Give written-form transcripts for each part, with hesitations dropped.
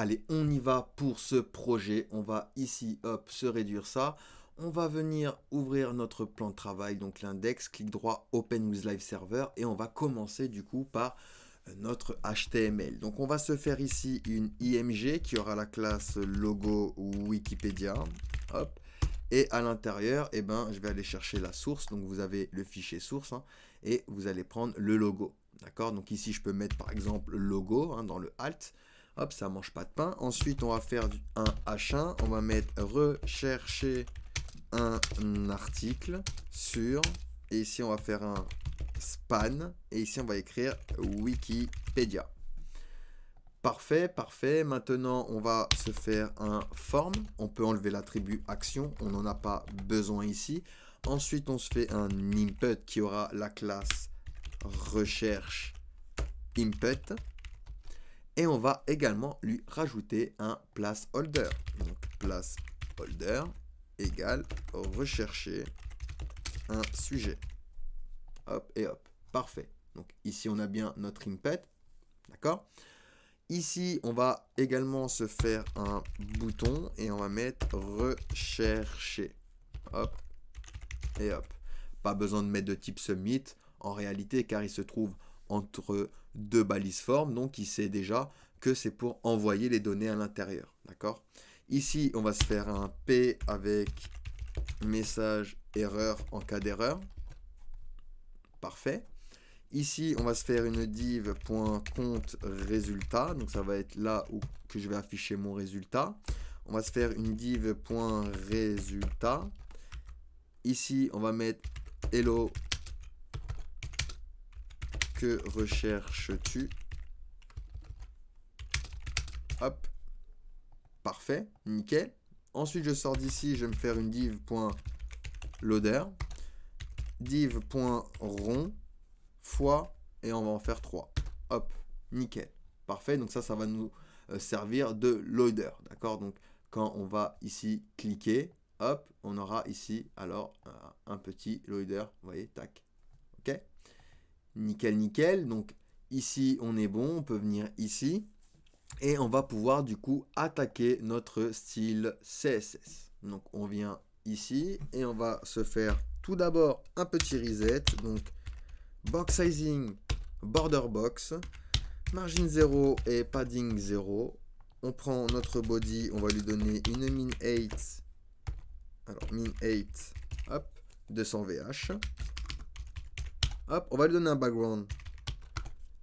Allez, on y va pour ce projet. On va ici, hop, se réduire ça. On va venir ouvrir notre plan de travail, donc l'index, clic droit, Open with Live Server, et on va commencer du coup par notre HTML. Donc on va se faire ici une IMG qui aura la classe logo Wikipédia. Hop. Et à l'intérieur, eh ben, je vais aller chercher la source. Donc vous avez le fichier source hein, et vous allez prendre le logo. D'accord. Donc ici, je peux mettre par exemple le logo hein, dans le Alt. Hop, ça mange pas de pain. Ensuite, on va faire un H1. On va mettre rechercher un article sur. Et ici, on va faire un span. Et ici, on va écrire Wikipédia. Parfait, parfait. Maintenant, on va se faire un form. On peut enlever l'attribut action. On n'en a pas besoin ici. Ensuite, on se fait un input qui aura la classe recherche input. Et on va également lui rajouter un placeholder. Donc, placeholder égale rechercher un sujet. Hop et hop. Parfait. Donc, ici, on a bien notre input. D'accord ? Ici, on va également se faire un bouton et on va mettre rechercher. Hop et hop. Pas besoin de mettre de type submit en réalité car il se trouve entre deux balises formes. Donc, il sait déjà que c'est pour envoyer les données à l'intérieur. D'accord ? Ici, on va se faire un P avec message erreur en cas d'erreur. Parfait. Ici, on va se faire une div.compte résultat. Donc, ça va être là où que je vais afficher mon résultat. On va se faire une div.résultat. Ici, on va mettre hello. Que recherches-tu? Hop. Parfait. Nickel. Ensuite, je sors d'ici. Je vais me faire une div.loader. Div.rond. Fois et on va en faire 3. Hop, nickel. Parfait, donc ça va nous servir de loader. D'accord, donc quand on va ici cliquer, hop, on aura ici alors un petit loader. Vous voyez, tac. Ok, nickel, nickel. Donc ici, on est bon. On peut venir ici et on va pouvoir du coup attaquer notre style CSS. Donc on vient ici et on va se faire tout d'abord un petit reset. Donc box sizing, border box, margin 0 et padding 0. On prend notre body, on va lui donner une min 8. Alors min 8, hop, 200 VH. Hop, on va lui donner un background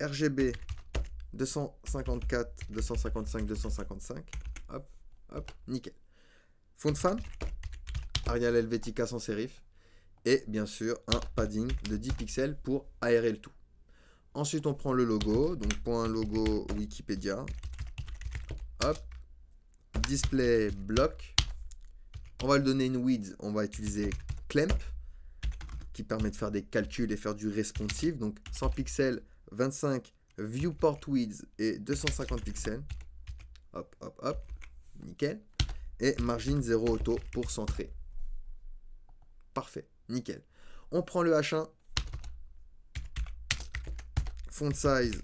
RGB 254, 255, 255. Hop, hop, nickel. Fond de femme, Arial Helvetica sans sérif. Et bien sûr, un padding de 10 pixels pour aérer le tout. Ensuite, on prend le logo. Donc, point logo Wikipédia. Hop. Display block. On va lui donner une width. On va utiliser clamp qui permet de faire des calculs et faire du responsive. Donc, 100 pixels, 25 viewport width et 250 pixels. Hop, hop, hop. Nickel. Et margin 0 auto pour centrer. Parfait. Nickel. On prend le H1. Font size.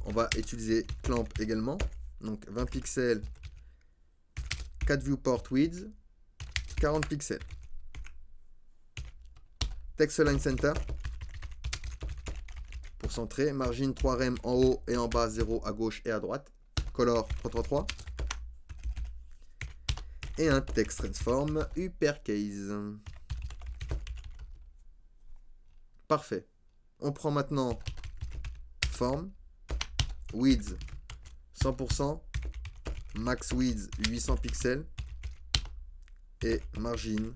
On va utiliser clamp également. Donc 20 pixels. 4 viewport width. 40 pixels. Text align center. Pour centrer. Margin 3 rem en haut et en bas. 0 à gauche et à droite. Color 333. Et un text transform uppercase. Parfait. On prend maintenant form, width 100%, max width 800 pixels et margin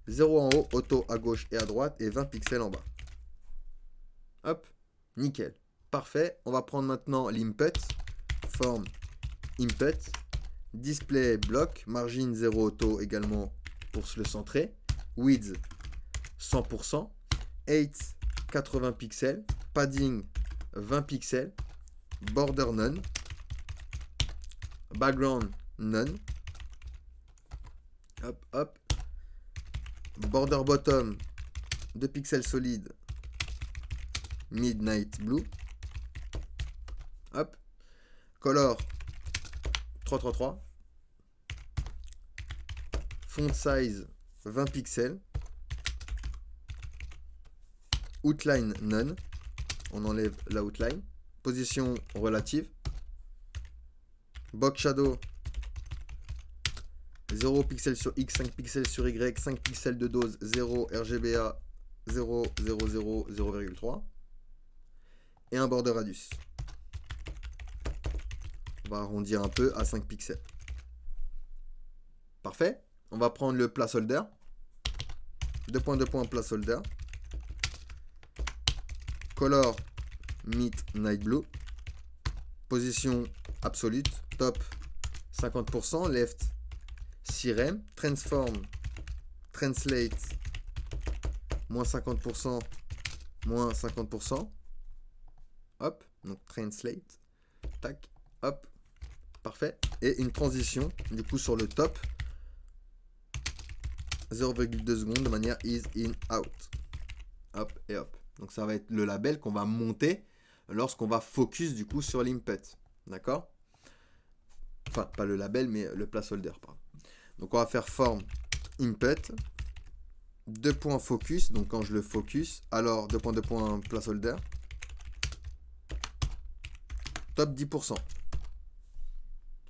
0 en haut, auto à gauche et à droite et 20 pixels en bas. Hop, nickel. Parfait. On va prendre maintenant l'input, form, input, display block, margin 0 auto également pour se le centrer, width 100%. 8, 80 pixels, padding 20 pixels, border none, background none, hop hop, border bottom 2 pixels solides, midnight blue, hop, color 333. Font size 20 pixels. Outline none. On enlève la outline. Position relative. Box shadow 0 pixels sur X, 5 pixels sur Y, 5 pixels de dose, 0 RGBA 0, 0, 0, 0,3. Et un border radius. On va arrondir un peu à 5 pixels. Parfait. On va prendre le placeholder. 2 points, 2 points, placeholder. Color midnight blue. Position absolute. Top 50%. Left 6 rem. Transform. Translate. Moins 50%. Moins 50%. Hop. Donc translate. Tac. Hop. Parfait. Et une transition. Du coup sur le top. 0,2 secondes de manière is in out. Hop et hop. Donc ça va être le label qu'on va monter lorsqu'on va focus du coup sur l'input. D'accord? Enfin, pas le label, mais le placeholder. Pardon. Donc on va faire form input. 2 points focus. Donc quand je le focus, alors 2 points, 2 points placeholder. Top 10%.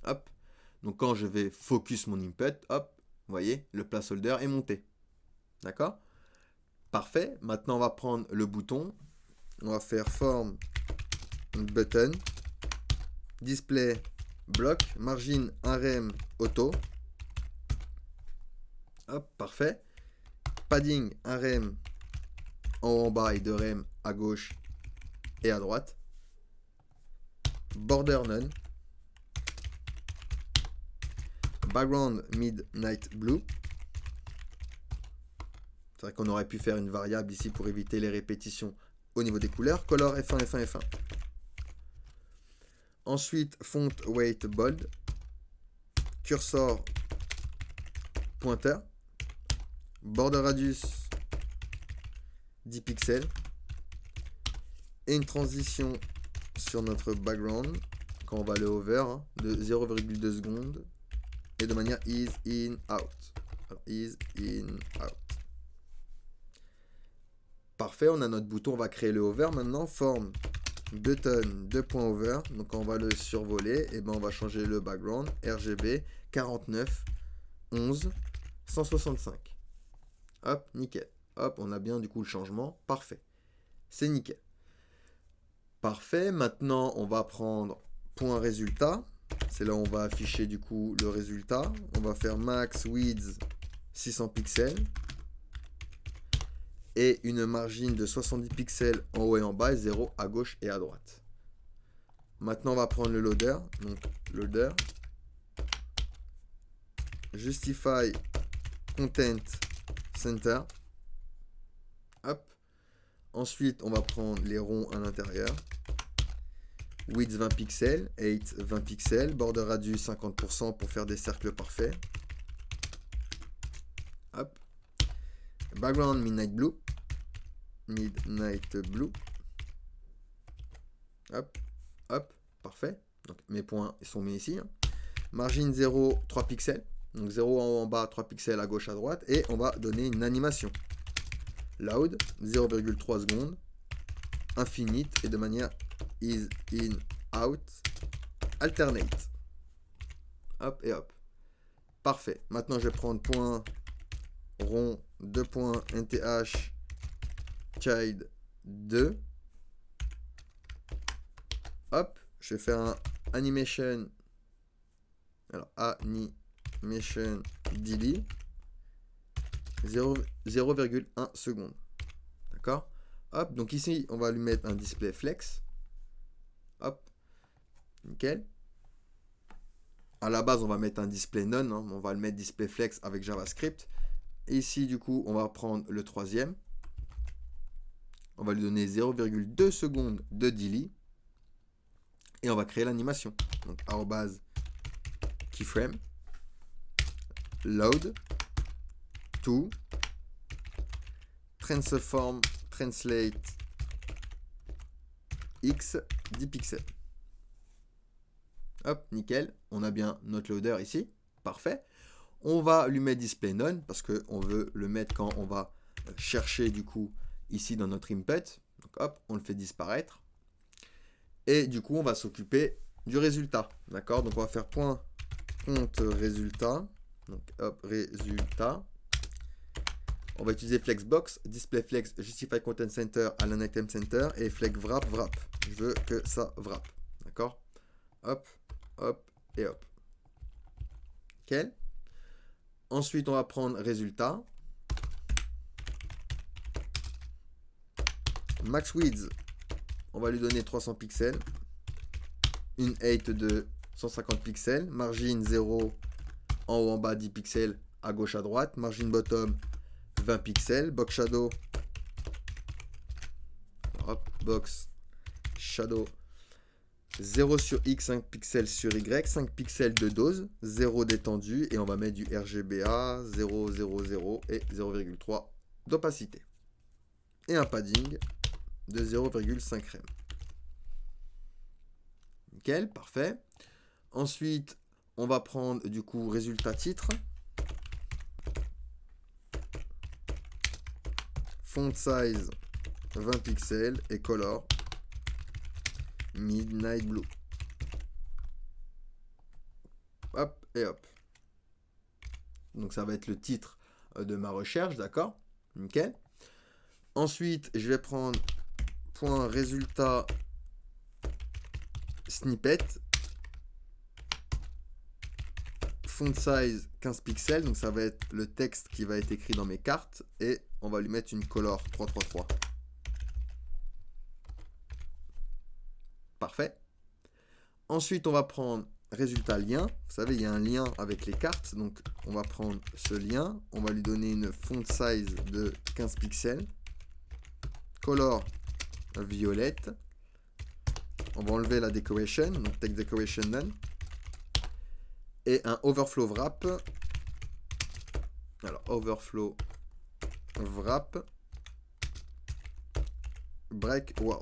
Hop. Donc quand je vais focus mon input, hop, vous voyez, le placeholder est monté. D'accord? Parfait. Maintenant, on va prendre le bouton. On va faire form button. Display block. Margin 1 rem auto. Hop, parfait. Padding 1 rem en haut en bas et 2 rem à gauche et à droite. Border none. Background midnight blue. C'est vrai qu'on aurait pu faire une variable ici pour éviter les répétitions au niveau des couleurs. Color F1, F1, F1. Ensuite, font weight bold. Cursor pointeur. Border radius 10 pixels. Et une transition sur notre background quand on va le hover de 0,2 secondes. Et de manière is in out. Alors, is in out. Parfait, on a notre bouton, on va créer le hover maintenant. Form button 2.over. Donc on va le survoler. Et ben on va changer le background. RGB 49 11 165. Hop, nickel. Hop, on a bien du coup le changement. Parfait. C'est nickel. Parfait. Maintenant, on va prendre point résultat. C'est là où on va afficher du coup le résultat. On va faire max width 600 pixels. Et une margine de 70 pixels en haut et en bas, et 0 à gauche et à droite. Maintenant, on va prendre le loader. Donc, loader. Justify content center. Hop. Ensuite, on va prendre les ronds à l'intérieur. Width 20 pixels, 8 20 pixels, border radius 50% pour faire des cercles parfaits. Hop. Background midnight blue. Midnight blue. Hop, hop, parfait. Donc mes points ils sont mis ici. Margin 0, 3 pixels. Donc 0 en haut en bas, 3 pixels à gauche à droite. Et on va donner une animation. Loud, 0,3 secondes. Infinite et de manière is in out. Alternate. Hop et hop. Parfait. Maintenant je vais prendre point rond 2 points NTH child 2. Hop, je vais faire un animation. Alors animation delay 0,1 seconde. D'accord? Hop, donc ici on va lui mettre un display flex. Hop, nickel. À la base on va mettre un display none, hein. On va le mettre display flex avec JavaScript. Et ici du coup on va prendre le troisième. On va lui donner 0,2 secondes de delay. Et on va créer l'animation. Donc arrobase keyframe load to transform translate x 10 pixels. Hop, nickel. On a bien notre loader ici. Parfait. On va lui mettre display none parce qu'on veut le mettre quand on va chercher du coup ici dans notre input. Donc hop, on le fait disparaître. Et du coup, on va s'occuper du résultat. D'accord? Donc on va faire point compte résultat. Donc hop, résultat. On va utiliser flexbox, display flex, justify content center, align item center et flex wrap wrap. Je veux que ça wrap. D'accord? Hop, hop et hop. Nickel. Ensuite, on va prendre résultat. Max width, on va lui donner 300 pixels. Une height de 150 pixels. Margin 0 en haut en bas 10 pixels à gauche à droite. Margin bottom 20 pixels. Box shadow. Hop, box shadow 0 sur X, 5 pixels sur Y, 5 pixels de dose, 0 d'étendue et on va mettre du RGBA 0, 0, 0 et 0,3 d'opacité. Et un padding de 0,5 rem. Nickel, parfait. Ensuite, on va prendre du coup résultat titre. Font size 20 pixels et color Midnight Blue. Hop et hop. Donc ça va être le titre de ma recherche, d'accord? Nickel. Ensuite, je vais prendre point résultat snippet. Font size 15 pixels, donc ça va être le texte qui va être écrit dans mes cartes et on va lui mettre une color 333. Parfait. Ensuite, on va prendre résultat lien. Vous savez, il y a un lien avec les cartes, donc on va prendre ce lien, on va lui donner une font size de 15 pixels, color violette. On va enlever la decoration, donc text decoration none. Et un overflow wrap. Alors, overflow wrap break wow.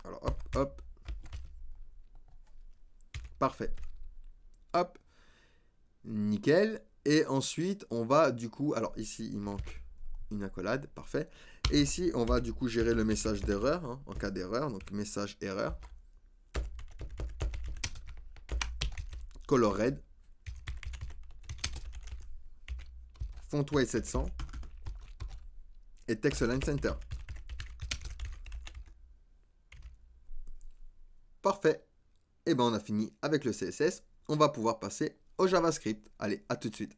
Alors, hop, hop. Parfait. Hop. Nickel. Et ensuite, on va du coup... Alors, ici, il manque une accolade. Parfait. Et ici, on va du coup gérer le message d'erreur, hein, en cas d'erreur. Donc, message erreur. Color red. Font weight 700. Et text align center. Parfait. Et ben on a fini avec le CSS. On va pouvoir passer au JavaScript. Allez, à tout de suite.